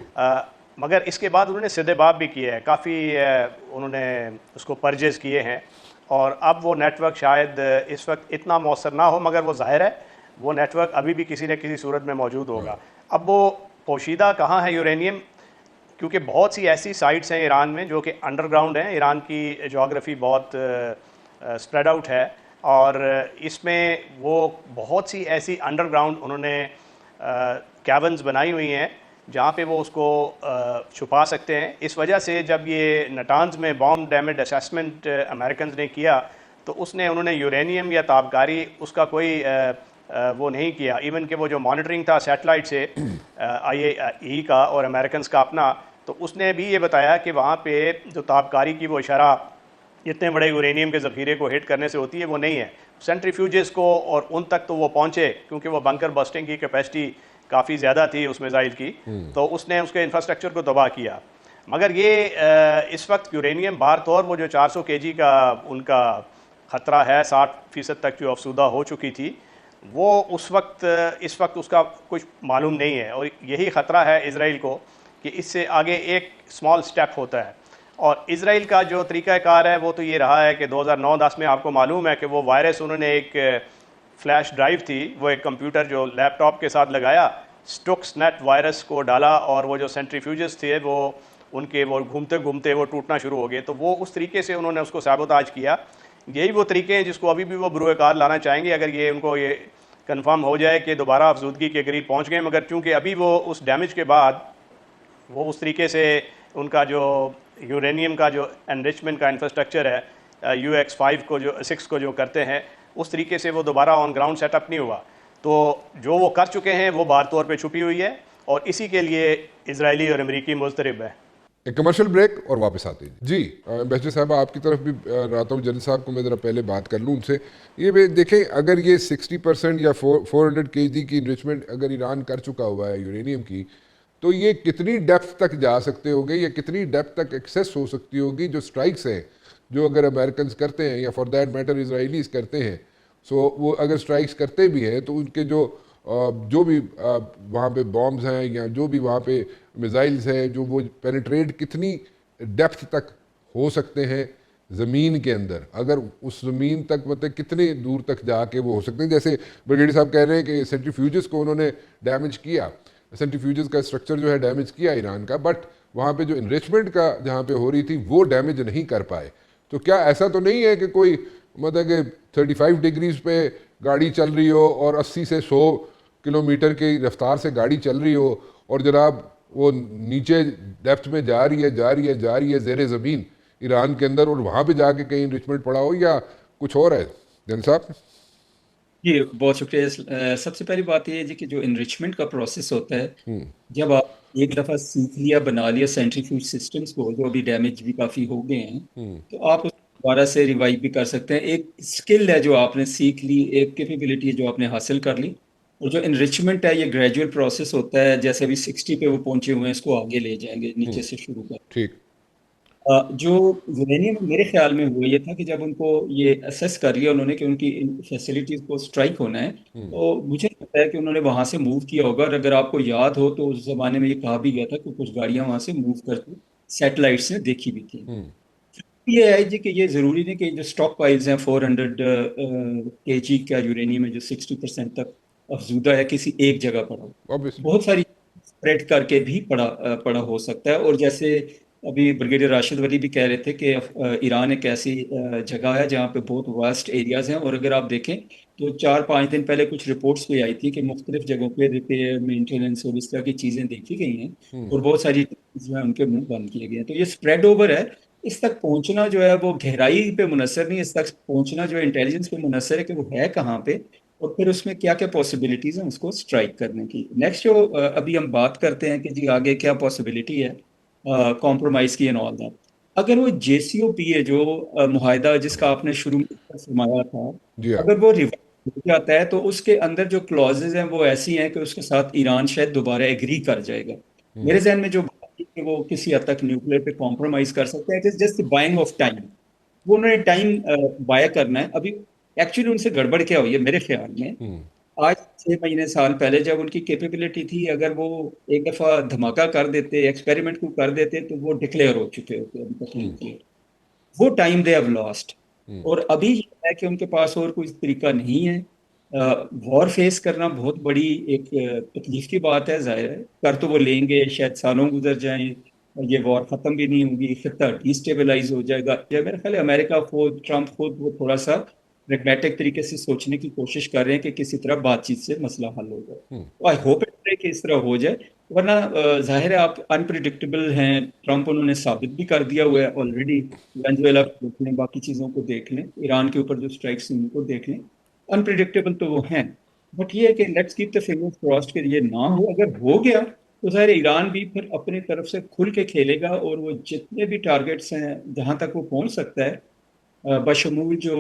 Speaker 4: मगर इसके बाद उन्होंने सिद्देबाब भी किए हैं, काफ़ी उन्होंने उसको परचेज़ किए हैं, और अब वो नेटवर्क शायद इस वक्त इतना मौसर ना हो, मगर वो ज़ाहिर है वो नेटवर्क अभी भी किसी न किसी सूरत में मौजूद होगा। अब वो पोशीदा कहाँ है यूरेनियम, क्योंकि बहुत सी ऐसी साइट्स हैं ईरान में जो कि अंडरग्राउंड हैं। ईरान की जोग्राफ़ी बहुत स्प्रेड आउट है, और इसमें वो बहुत सी ऐसी अंडरग्राउंड उन्होंने कैबन्स बनाई हुई हैं जहाँ पे वो उसको छुपा सकते हैं। इस वजह से जब ये नटान्स में बॉम्ब डैमेज असेसमेंट अमेरिकन ने किया तो उन्होंने यूरेनियम या ताबकारी उसका कोई वो नहीं किया। इवन कि वो जो मॉनिटरिंग था सैटेलाइट से IAEA का और अमेरिकन का अपना, तो उसने भी ये बताया कि वहाँ पे जो ताबकारी की वो शरह इतने बड़े यूरेनियम के ज़ख़ीरे को हिट करने से होती है वो नहीं है। सेंट्रीफ्यूजेस को और उन तक तो वो पहुँचे क्योंकि वो बंकर बस्टिंग की कैपेसिटी काफ़ी ज़्यादा थी उस मिसाइल की, तो उसने उसके इंफ्रास्ट्रक्चर को तबाह किया। मगर ये इस वक्त यूरेनियम बार तौर वो जो 400 kg का उनका ख़तरा है, 60% तक जो अफसूदा हो चुकी थी, वो उस वक्त इस वक्त उसका कुछ मालूम नहीं है। और यही ख़तरा है इसराइल को कि इससे आगे एक स्मॉल स्टेप होता है। और इसराइल का जो तरीक़ाकार है वो तो ये रहा है कि 2009-10 में आपको मालूम है कि वो वायरस उन्होंने एक फ्लैश ड्राइव थी, वो एक कंप्यूटर जो लैपटॉप के साथ लगाया, स्टुक्सनेट वायरस को डाला, और वो जो सेंट्रीफ्यूजेस थे वो उनके वो घूमते घूमते वो टूटना शुरू हो गए। तो वो उस तरीके से उन्होंने उसको साबोताज किया। यही वो तरीके हैं जिसको अभी भी वो बरूए-कार लाना चाहेंगे अगर ये उनको ये कंफर्म हो जाए कि दोबारा अफजूदगी के करीब पहुँच गए। मगर चूँकि अभी वो उस डैमेज के बाद वो उस तरीके से उनका जो यूरेनियम का जो एनरिचमेंट का इंफ्रास्ट्रक्चर है, UX5 को जो 6 को जो करते हैं, उस तरीके से वो दोबारा ऑन ग्राउंड सेटअप नहीं हुआ। तो जो वो कर चुके हैं वो बार तौर पे छुपी हुई है, और इसी के लिए इजरायली और अमेरिकी मुस्तरब है।
Speaker 1: एक कमर्शियल ब्रेक और वापस आते हैं जी। एम्बेसडर साहब आपकी तरफ भी रहता हूँ, जनरल साहब को मैं ज़रा पहले बात कर लूँ उनसे। ये देखें, अगर ये 60% या 400 kg की इनरिचमेंट अगर ईरान कर चुका हुआ है यूरेनियम की, तो ये कितनी डेप्थ तक जा सकते होंगे या कितनी डेप्थ तक एक्सेस हो सकती होगी जो स्ट्राइक्स हैं जो अगर अमेरिकन करते हैं या फॉर दैट मैटर इसराइलीज करते हैं। सो वो अगर स्ट्राइक्स करते भी हैं तो उनके जो भी वहाँ पे बॉम्ब्स हैं या जो भी वहाँ पे मिसाइल्स हैं, जो वो पेनिट्रेट कितनी डेप्थ तक हो सकते हैं ज़मीन के अंदर, अगर उस ज़मीन तक मतलब कितने दूर तक जाके वो हो सकते हैं। जैसे ब्रिगेडियर साहब कह रहे हैं कि सेंट्रीफ्यूजेस को उन्होंने डैमेज किया, सेंट्रीफ्यूजेस का स्ट्रक्चर जो है डैमेज किया ईरान का, बट वहाँ पे जो इनरिचमेंट का जहाँ पे हो रही थी वो डैमेज नहीं कर पाए। तो क्या ऐसा तो नहीं है कि कोई मतलब कि 35 डिग्रीज पे गाड़ी चल रही हो और 80 से 100 किलोमीटर की रफ्तार से गाड़ी चल रही हो, और जनाब वो नीचे डेप्थ में जा रही है जा रही है जा रही है ज़ेर ज़मीन ईरान के अंदर, और वहाँ पे जाके कहीं इनरिचमेंट पड़ा हो या कुछ और है जन साहब?
Speaker 3: जी बहुत शुक्रिया। सबसे पहली बात ये है जी कि जो इनरिचमेंट का प्रोसेस होता है, जब आप एक दफ़ा सीख लिया, बना लिया सेंट्रीफ्यूज सिस्टम्स को, जो अभी डैमेज भी काफ़ी हो गए हैं, तो आप उसको दोबारा से रिवाइव भी कर सकते हैं। एक स्किल है जो आपने सीख ली, एक कैपेबिलिटी है जो आपने हासिल कर ली। और जो इनरिचमेंट है ये ग्रेजुअल प्रोसेस होता है, जैसे अभी 60 पे वो पहुंचे हुए हैं, इसको आगे ले जाएंगे, नीचे से शुरू कर।
Speaker 1: ठीक।
Speaker 3: जो यूरेनियम मेरे ख्याल में हुआ ये था कि जब उनको ये असेस कर लिया उन्होंने कि उनकी फैसिलिटीज को स्ट्राइक होना है, तो मुझे लगता है कि उन्होंने वहां से मूव किया होगा। और अगर आपको याद हो तो उस जमाने में ये कहा भी गया था कि कुछ गाड़ियां वहां से मूव करके सैटेलाइट से देखी भी थी। ये है जी कि ये जरूरी नहीं कि जो स्टॉक पाइल्स हैं 400 केजी का यूरेनियम है जो 60% तक अफजूदा है किसी एक जगह पड़ा हो,
Speaker 1: ऑब्वियसली।
Speaker 3: बहुत सारी स्प्रेड करके भी पड़ा हो सकता है। और जैसे अभी ब्रिगेडियर राशिद वली भी कह रहे थे कि ईरान एक ऐसी जगह है जहाँ पे बहुत वास्ट एरियाज हैं। और अगर आप देखें तो 4-5 दिन पहले कुछ रिपोर्ट्स भी आई थी कि मुख्तलिफ जगहों पे रिपेयर मेंटेनेंस और इस तरह की चीज़ें देखी गई हैं, और बहुत सारी जो है उनके मुंह बंद किए गए हैं। तो ये स्प्रेड ओवर है, इस तक पहुंचना जो है वो गहराई पे मुनसर नहीं, इस तक पहुंचना जो है इंटेलिजेंस पे मुनसर है कि वो है कहाँ पे, और फिर उसमें क्या क्या पॉसिबिलिटीज हैं उसको स्ट्राइक करने की। नेक्स्ट जो अभी हम बात करते हैं कि जी आगे क्या पॉसिबिलिटी है कॉम्प्रोमाइज की एंड ऑल दैट। अगर वो JCPOA है जो मुआहदा जिसका आपने शुरू में फरमाया था,
Speaker 1: जी हाँ।
Speaker 3: अगर वो रिवाइव हो जाता है तो उसके अंदर जो क्लॉजेज हैं वो ऐसी हैं कि उसके साथ ईरान शायद दोबारा एग्री कर जाएगा। मेरे जहन में जो बात थी कि वो किसी हद तक न्यूक्लियर पे कॉम्प्रोमाइज कर सकते हैं, it is just buying of time. वो उन्होंने टाइम बाय करना है। अभी एक्चुअली उनसे गड़बड़ क्या हुई है मेरे ख्याल में, आज 6 महीने साल पहले जब उनकी कैपेबिलिटी थी, अगर वो एक दफा धमाका कर देते, एक्सपेरिमेंट को कर देते, तो वो डिक्लेयर हो चुके होते अभी तक न्यूक्लियर। वो टाइम दे हैव लॉस्ट। और अभी ये है कि उनके पास और कोई तरीका नहीं है। वॉर फेस करना बहुत बड़ी एक तकलीफ की बात है, जाहिर है कर तो वो लेंगे, शायद सालों गुजर जाएं और ये वॉर खत्म भी नहीं होगी, खित्ता डिस्टेबलाइज हो जाएगा। जब मेरा ख्याल है अमेरिका खुद, ट्रंप खुद, वो थोड़ा सा प्रेगमेटिक तरीके से सोचने की कोशिश कर रहे हैं कि किसी तरह बातचीत से मसला हल हो जाए। तो आई होप इट कि इस तरह हो जाए, वरना जाहिर है आप अनप्रिडिक्टेबल हैं। ट्रंप उन्होंने साबित भी कर दिया हुआ है ऑलरेडी। वेनेजुएला को देख लें, बाकी चीज़ों को देख लें, ईरान के ऊपर जो स्ट्राइक्स हैं उनको देख लें, अनप्रिडिक्टेबल तो वो हैं। बट ये है कि let's keep the fingers crossed कि ये ना हो। अगर हो गया तो ज़ाहिर ईरान भी फिर अपनी तरफ से खुल के खेलेगा, और वो जितने भी टारगेट्स हैं जहां तक वो पहुंच सकता है बशमूल जो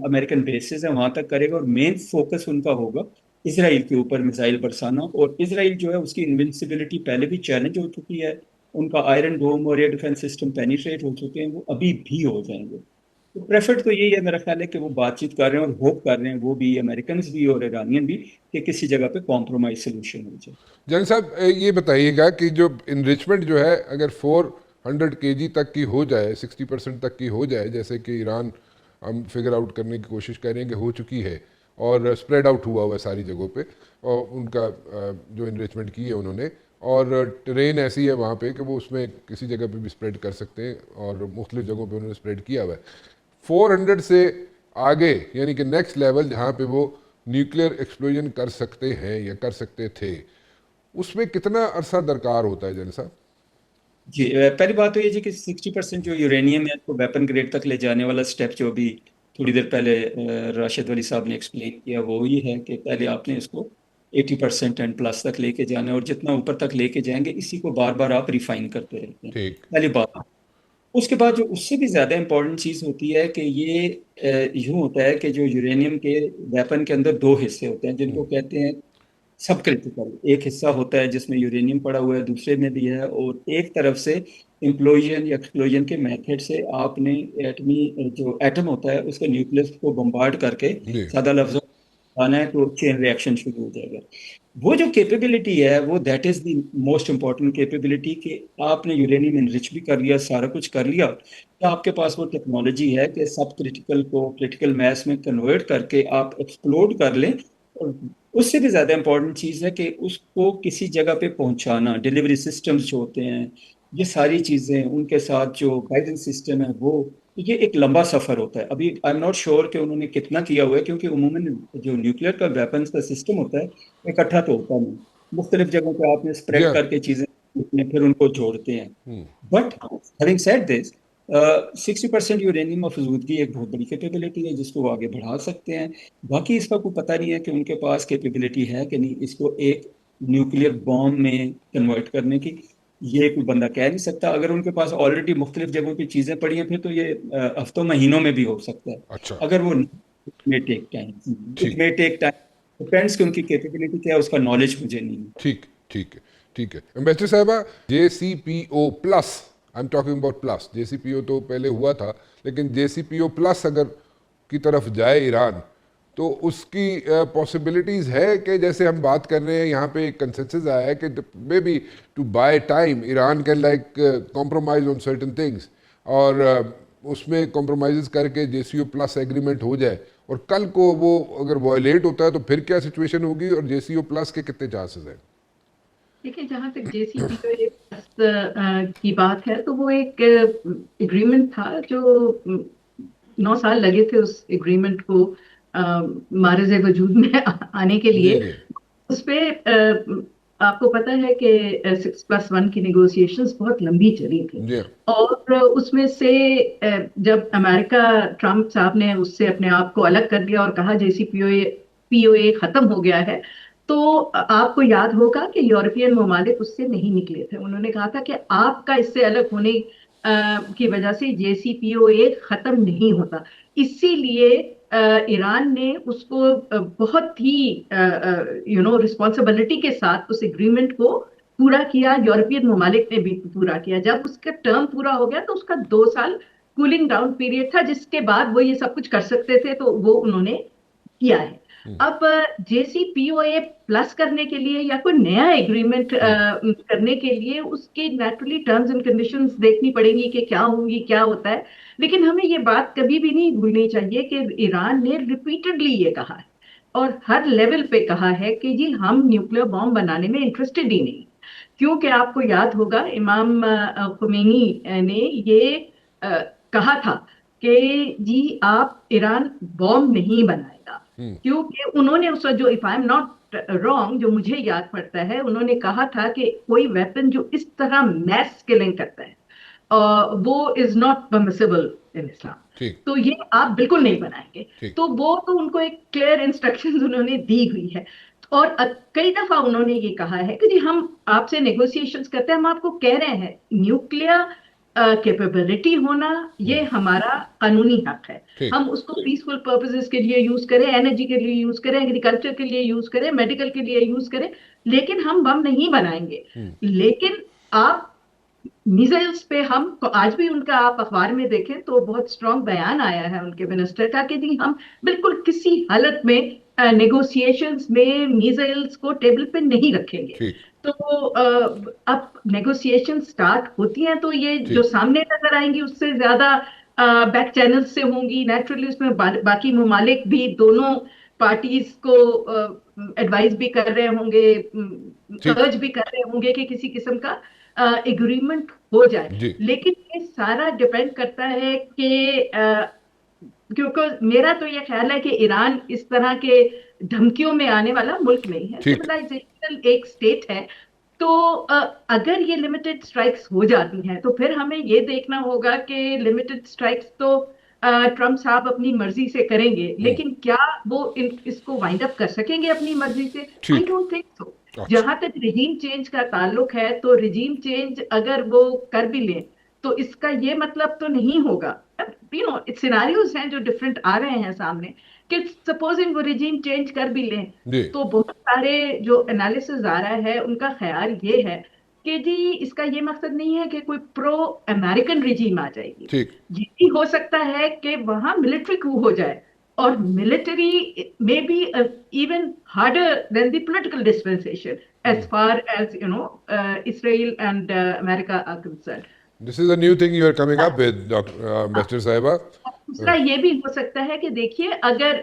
Speaker 3: अमेरिकन बेसिस है वहां तक करेगा। और मेन फोकस उनका होगा इसराइल के ऊपर मिसाइल बरसाना। और इसराइल जो है उसकी इन्विंसिबिलिटी पहले भी चैलेंज हो चुकी है, उनका आयरन डोम और एयर डिफेंस सिस्टम पेनिट्रेट हो चुके हैं, वो अभी भी हो जाएंगे। तो प्रेफर्ड तो यही है मेरा ख्याल है कि वो बातचीत कर रहे हैं और होप कर रहे हैं, वो भी अमेरिकन भी और ईरानियन भी, कि किसी जगह पे कॉम्प्रोमाइज सोल्यूशन हो जाए।
Speaker 1: जन साहब ये बताइएगा कि जो इनरिचमेंट जो है अगर 400 केजी तक की हो जाए, 60% तक की हो जाए, जैसे कि ईरान हम फिगर आउट करने की कोशिश कर रहे हैं कि हो चुकी है और स्प्रेड आउट हुआ हुआ है सारी जगहों पे, और उनका जो इनरिचमेंट की है उन्होंने, और ट्रेन ऐसी है वहाँ पे कि वो उसमें किसी जगह पे भी स्प्रेड कर सकते हैं, और मुख्तलिफ जगहों पे उन्होंने स्प्रेड किया हुआ है। 400 से आगे यानी कि नेक्स्ट लेवल जहाँ पे वो न्यूक्लियर एक्सप्लोजन कर सकते हैं या कर सकते थे, उसमें कितना अरसा दरकार होता है जन साहब?
Speaker 3: जी पहली बात तो ये जी कि 60% जो यूरेनियम है तो वेपन ग्रेड तक ले जाने वाला स्टेप जो अभी थोड़ी देर पहले राशिद वली साहब ने एक्सप्लेन किया, वो ये है कि पहले आपने इसको 80% एंड प्लस तक लेके जाना है, और जितना ऊपर तक लेके जाएंगे इसी को बार बार आप रिफाइन करते रहते हैं,
Speaker 1: ठीक।
Speaker 3: पहली बात। उसके बाद जो उससे भी ज़्यादा इंपॉर्टेंट चीज़ होती है कि ये यूँ होता है कि जो यूरेनियम के वेपन के अंदर दो हिस्से होते हैं जिनको कहते हैं सब क्रिटिकल। एक हिस्सा होता है जिसमें यूरेनियम पड़ा हुआ है, दूसरे में भी है, और एक तरफ से इम्प्लोजन या एक्सप्लोजन के मेथड से आपने एटमी जो एटम होता है उसके न्यूक्लियस को बम्बार्ड करके,
Speaker 1: जी।
Speaker 3: सादा लफ्जों में आना है तो चेन रिएक्शन शुरू हो जाएगा। वो जो कैपेबिलिटी है वो that is the most important capability कि आपने यूरेनियम इनरिच भी कर लिया, सारा कुछ कर लिया, तो आपके पास वो टेक्नोलॉजी है कि सब क्रिटिकल को क्रिटिकल मैस में कन्वर्ट करके आप एक्सप्लोड कर लें। और उससे भी ज़्यादा इंपॉर्टेंट चीज़ है कि उसको किसी जगह पे पहुंचाना, डिलीवरी सिस्टम्स जो होते हैं, ये सारी चीज़ें, उनके साथ जो गाइडेंस सिस्टम है वो तो ये एक लंबा सफर होता है। अभी आई एम नॉट श्योर कि उन्होंने कितना किया हुआ है, क्योंकि उमूमन जो न्यूक्लियर का वेपन्स का सिस्टम होता है इकट्ठा तो होता नहीं, मुख्तलिफ जगहों पे आपने स्प्रेड
Speaker 1: या
Speaker 3: करके चीजें फिर उनको जोड़ते हैं। But having said this, 60% uranium मफजूदगी एक बहुत बड़ी कैपेबिलिटी है जिसको वो आगे बढ़ा सकते हैं। बाकी इसका कोई पता नहीं है कि उनके पास कैपेबिलिटी है कि नहीं इसको एक न्यूक्लियर बॉम्ब में कन्वर्ट करने की। ये कोई बंदा कह नहीं सकता। अगर उनके पास ऑलरेडी मुख्तलिफ जगहों पे चीजें पड़ी हैं फिर तो ये हफ्तों महीनों में भी हो सकता है।
Speaker 1: अच्छा,
Speaker 3: अगर वो मे टेक टाइम, इट
Speaker 1: ठीक
Speaker 3: मे टेक टाइम, डिपेंड्स कि उनकी कैपेबिलिटी क्या है, उसका नॉलेज मुझे नहीं है।
Speaker 1: ठीक ठीक है, ठीक है। एम्बेसडर साहबा, JCPO plus, I am talking about plus, JCPO तो पहले हुआ था, लेकिन JCPO प्लस अगर की तरफ जाए ईरान, तो उसकी पॉसिबिलिटीज़ है कि जैसे हम बात कर रहे हैं यहाँ पे एक कंसेंसस आया है कि maybe to by time Iran can like compromise on certain things, और उसमें कॉम्प्रोमाइज़ करके JCPO प्लस एग्रीमेंट हो जाए, और कल को वो अगर वायलेट होता है तो फिर क्या सिचुएशन होगी, और JCPO प्लस के कितने चांसेस हैं?
Speaker 2: देखिए, जहाँ तक JCPOA प्लस की बात है, तो वो एक एग्रीमेंट था जो 9 साल लगे थे उस एग्रीमेंट को मारज़े वजूद में आने के
Speaker 1: जी
Speaker 2: लिए।
Speaker 1: जी
Speaker 2: उस पे आपको पता है कि 6+1 की नेगोशिएशंस बहुत लंबी चली थी,
Speaker 1: जी
Speaker 2: और उसमें से जब अमेरिका, ट्रम्प साहब ने उससे अपने आप को अलग कर लिया और कहा JCPOA खत्म हो गया है, तो आपको याद होगा कि यूरोपियन ममालिक उससे नहीं निकले थे। उन्होंने कहा था कि आपका इससे अलग होने की वजह से JCPOA खत्म नहीं होता। इसीलिए ईरान ने उसको बहुत ही रिस्पॉन्सिबिलिटी के साथ उस एग्रीमेंट को पूरा किया। यूरोपियन ममालिक ने भी पूरा किया। जब उसका टर्म पूरा हो गया तो उसका 2 साल कूलिंग डाउन पीरियड था, जिसके बाद वो ये सब कुछ कर सकते थे, तो वो उन्होंने किया है। अब JCPOA प्लस करने के लिए या कोई नया एग्रीमेंट करने के लिए उसके नेचुरली टर्म्स एंड कंडीशंस देखनी पड़ेंगी कि क्या होंगी, क्या होता है। लेकिन हमें ये बात कभी भी नहीं भूलनी चाहिए कि ईरान ने रिपीटेडली ये कहा है और हर लेवल पे कहा है कि जी हम न्यूक्लियर बॉम्ब बनाने में इंटरेस्टेड ही नहीं। क्योंकि आपको याद होगा इमाम खुमैनी ने ये कहा था कि जी आप ईरान बॉम्ब नहीं बनाएगा, क्योंकि उन्होंने उस जो, if I am not wrong, जो मुझे याद पड़ता है, उन्होंने कहा था कि कोई वेपन जो इस तरह मैस किलिंग करता है वो इज नॉट परमिसिबल इन इस्लाम,
Speaker 1: ठीक
Speaker 2: तो ये आप बिल्कुल नहीं बनाएंगे।
Speaker 1: ठीक
Speaker 2: तो वो तो उनको एक क्लियर इंस्ट्रक्शंस उन्होंने दी हुई है। और कई दफा उन्होंने ये कहा है कि जी हम आपसे नेगोशिएशंस करते हैं, हम आपको कह रहे हैं न्यूक्लियर कैपेबिलिटी होना ये हमारा कानूनी हक है।
Speaker 1: ठीक
Speaker 2: हम उसको पीसफुल पर्पसेस के लिए यूज करें, एनर्जी के लिए यूज करें, एग्रीकल्चर के लिए यूज करें, मेडिकल के लिए यूज करें, लेकिन हम बम नहीं बनाएंगे। लेकिन आप मिसाइल्स पे, हम तो आज भी उनका आप अखबार में देखें तो बहुत स्ट्रॉन्ग बयान आया है उनके मिनिस्टर का कि जी हम बिल्कुल किसी हालत में नेगोशिएशंस में मिसाइल्स को टेबल पे नहीं रखेंगे।
Speaker 1: ठीक
Speaker 2: तो अब नेगोशिएशन स्टार्ट होती हैं तो ये जो
Speaker 1: ठीक
Speaker 2: सामने नजर आएंगी उससे ज्यादा बैक चैनल से होंगी। नेचुरली उसमें बाकी ममालिक भी दोनों पार्टीज को एडवाइस भी कर रहे होंगे,
Speaker 1: ठीक
Speaker 2: अर्ज भी कर रहे होंगे कि किसी किस्म का एग्रीमेंट हो जाए।
Speaker 1: जी
Speaker 2: लेकिन ये सारा डिपेंड करता है कि क्योंकि मेरा तो ये ख्याल है कि ईरान इस तरह के धमकियों में आने वाला मुल्क नहीं है,
Speaker 1: ठीक
Speaker 2: सिविलाइजेशन एक स्टेट है। तो अगर ये लिमिटेड स्ट्राइक्स हो जाती हैं तो फिर हमें ये देखना होगा कि लिमिटेड स्ट्राइक्स तो ट्रम्प साहब अपनी मर्जी से करेंगे, लेकिन क्या वो इसको वाइंड अप कर सकेंगे अपनी मर्जी से? आई
Speaker 1: ठीक
Speaker 2: डोंट थिंक सो।
Speaker 1: अच्छा
Speaker 2: जहां तक रिजीम चेंज का ताल्लुक है, तो रिजीम चेंज अगर वो कर भी लें तो इसका ये मतलब तो नहीं होगा, सिनारियोज हैं जो डिफरेंट आ रहे हैं सामने, कि सपोजिंग वो रिजीम चेंज कर भी लें
Speaker 1: जी
Speaker 2: तो बहुत सारे जो एनालिसिस आ रहा है उनका ख्याल ये है कि जी इसका ये मकसद नहीं है कि कोई प्रो अमेरिकन रिजीम आ जाएगी।
Speaker 1: ठीक
Speaker 2: ये भी हो सकता है कि वहां मिलिट्री कू हो जाए, और मिलिट्री में be even harder than the political dispensation as far as Israel and America are concerned.
Speaker 1: This is a new thing you are coming up with doctor ambassador साहिबा।
Speaker 2: दूसरा ये भी हो सकता है कि देखिए अगर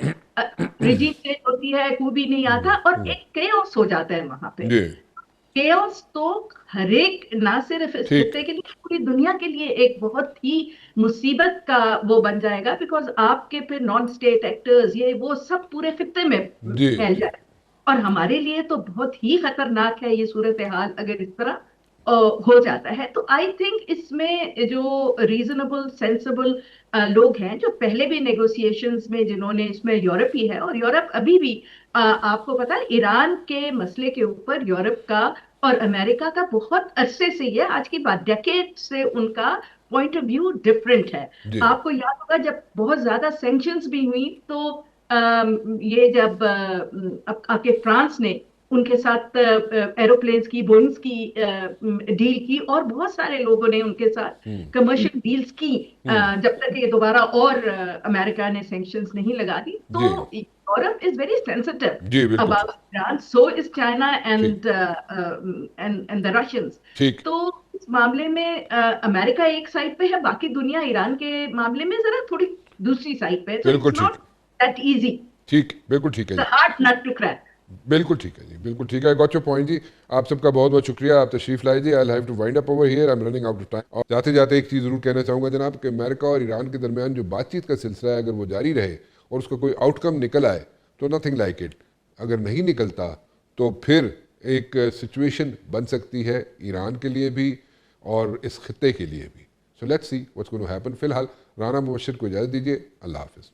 Speaker 2: रिजीम चेंज होती है, कू भी नहीं आता और एक केओस हो जाता है वहां पे,
Speaker 1: जी
Speaker 2: केओस तो हर एक, ना सिर्फ इस
Speaker 1: ठीक।
Speaker 2: खित्ते के लिए, पूरी दुनिया के लिए एक बहुत ही मुसीबत का वो बन जाएगा, बिकॉज आपके फिर नॉन स्टेट एक्टर्स ये वो सब पूरे खित्ते में
Speaker 1: जी
Speaker 2: फैल जाए, और हमारे लिए तो बहुत ही खतरनाक है ये सूरत हाल अगर इस तरह हो जाता है। तो आई थिंक इसमें जो रीजनेबल सेंसिबल लोग हैं, जो पहले भी नेगोशिएशंस में जिन्होंने, इसमें यूरोप ही है, और यूरोप अभी भी आपको पता है ईरान के मसले के ऊपर यूरोप का और अमेरिका का बहुत अरसे से, ये आज की बात, डेकेड से उनका पॉइंट ऑफ व्यू डिफरेंट है।
Speaker 1: जी
Speaker 2: आपको याद होगा जब बहुत ज्यादा सैंक्शंस भी हुई, तो ये जब आपके फ्रांस ने उनके साथ एरोप्लेन्स की, बोइंग्स की डील की, और बहुत सारे लोगों ने उनके साथ कमर्शियल डील्स की, जब तक ये दोबारा और अमेरिका ने सैंक्शंस नहीं लगा दी।
Speaker 1: जी
Speaker 2: तो यूरोप इज वेरी सेंसिटिव
Speaker 1: जी बिल्कुल
Speaker 2: about Iran, so is China
Speaker 1: ठीक
Speaker 2: एंड द रशियंस।
Speaker 1: ठीक
Speaker 2: तो इस मामले में अमेरिका एक साइड पे है, बाकी दुनिया ईरान के मामले में जरा थोड़ी दूसरी साइड पे है। सो
Speaker 1: बिल्कुल
Speaker 2: इट्स
Speaker 1: ठीक
Speaker 2: नॉट दैट इजी,
Speaker 1: ठीक बिल्कुल ठीक है
Speaker 2: द
Speaker 1: जी,
Speaker 2: हार्ड नट टू क्रैक।
Speaker 1: बिल्कुल ठीक है जी, बिल्कुल ठीक है। गॉट योर पॉइंट जी। आप सबका बहुत बहुत शुक्रिया, आप तशरीफ लाए जी। I have to wind up over here, I am running out of time. और जाते जाते एक चीज़ ज़रूर कहना चाहूँगा जनाब, कि अमेरिका और ईरान के दरमियान जो बातचीत का सिलसिला है, अगर वो जारी रहे और उसका कोई आउटकम निकल आए तो नथिंग लाइक इट। अगर नहीं निकलता तो फिर एक सिचुएशन बन सकती है ईरान के लिए भी और इस खित्ते के लिए भी। So let's see what's going to happen. फिलहाल राना मुबशिर को इजाज़त दीजिए, अल्लाह हाफिज़।